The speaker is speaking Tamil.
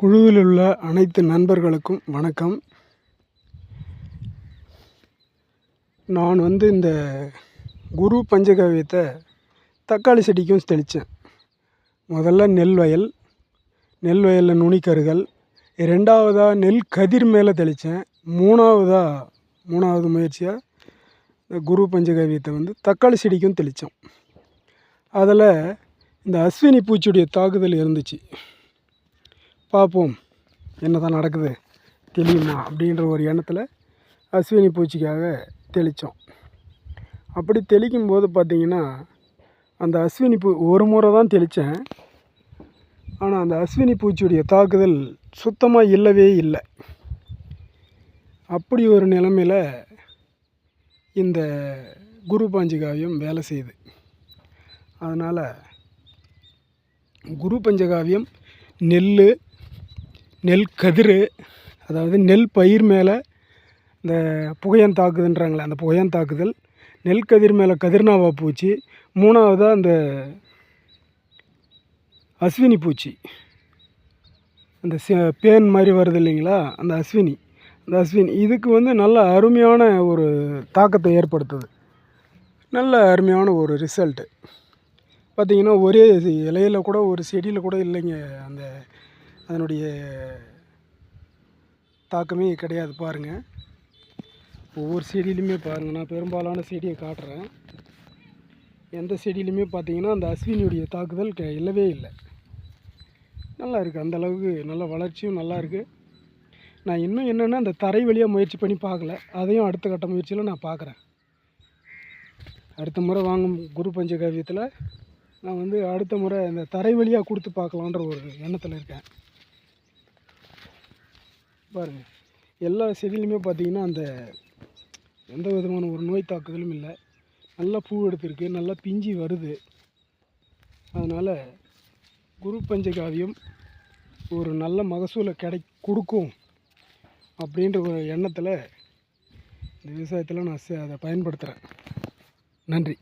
குழுவில் உள்ள அனைத்து நண்பர்களுக்கும் வணக்கம். நான் இந்த குரு பஞ்சகாவியத்தை தக்காளி செடிக்கும் தெளித்தேன். முதல்ல நெல் வயலில் நுனிக்கருகள், ரெண்டாவதாக நெல் கதிர் மேலே தெளித்தேன். மூணாவது முயற்சியாக இந்த குரு பஞ்சகாவியத்தை தக்காளி செடிக்கும் தெளித்தோம். அதில் இந்த அஸ்வினி பூச்சியுடைய தாக்குதல் இருந்துச்சு. பார்ப்போம் என்ன தான் நடக்குது தெரியுமா அப்படின்ற ஒரு எண்ணத்தில் அஸ்வினி பூச்சிக்காக தெளித்தோம். அப்படி தெளிக்கும்போது பார்த்திங்கன்னா அந்த அஸ்வினி பூ ஒரு முறை தான் தெளித்தேன். ஆனால் அந்த அஸ்வினி பூச்சியுடைய தாக்குதல் சுத்தமாக இல்லவே இல்லை. அப்படி ஒரு நிலைமையில் இந்த குரு பஞ்சகாவியம் வேலை செய்யுது. அதனால் குரு பஞ்சகாவியம் நெல் கதிர், அதாவது நெல் பயிர் மேலே இந்த புகையான் தாக்குதுன்றாங்களே, அந்த புகையான் தாக்குதல், நெல் கதிர் மேலே கதிர்நாவா பூச்சி, மூணாவதாக அந்த அஸ்வினி பூச்சி, அந்த பேன் மாதிரி வருது இல்லைங்களா, அந்த அஸ்வினி இதுக்கு நல்ல அருமையான ஒரு தாக்கத்தை ஏற்படுத்துது. நல்ல அருமையான ஒரு ரிசல்ட்டு பார்த்திங்கன்னா, ஒரே இலையில் கூட ஒரு செடியில் கூட இல்லைங்க, அதனுடைய தாக்கமே கிடையாது. பாருங்கள், ஒவ்வொரு செடியிலையுமே பாருங்கள், நான் பெரும்பாலான செடியை காட்டுறேன். எந்த செடியிலையுமே பார்த்திங்கன்னா அந்த அஸ்வினியுடைய தாக்குதல் இல்லவே இல்லை. நல்லா இருக்குது, அந்தளவுக்கு நல்ல வளர்ச்சியும் நல்லா இருக்குது. நான் இன்னும் என்னென்னா அந்த தரை வழியாக முயற்சி பண்ணி பார்க்கல, அதையும் அடுத்த கட்ட முயற்சியில் நான் பார்க்குறேன். அடுத்த முறை வாங்கும் குரு பஞ்சகாவியத்தில் நான் அடுத்த முறை இந்த தரை வழியாக கொடுத்து பார்க்கலான்ற ஒரு எண்ணத்தில் இருக்கேன். பாருங்கள், எல்லா செடியிலுமே பார்த்திங்கன்னா அந்த எந்த விதமான ஒரு நோய் தாக்குதலும் இல்லை. நல்லா பூ எடுத்துருக்கு, நல்லா பிஞ்சு வருது. அதனால் குரு பஞ்சகாவியம் ஒரு நல்ல மகசூலை கொடுக்கும் அப்படின்ற ஒரு எண்ணத்தில் இந்த விவசாயத்தில் நான் அதை பயன்படுத்துகிறேன். நன்றி.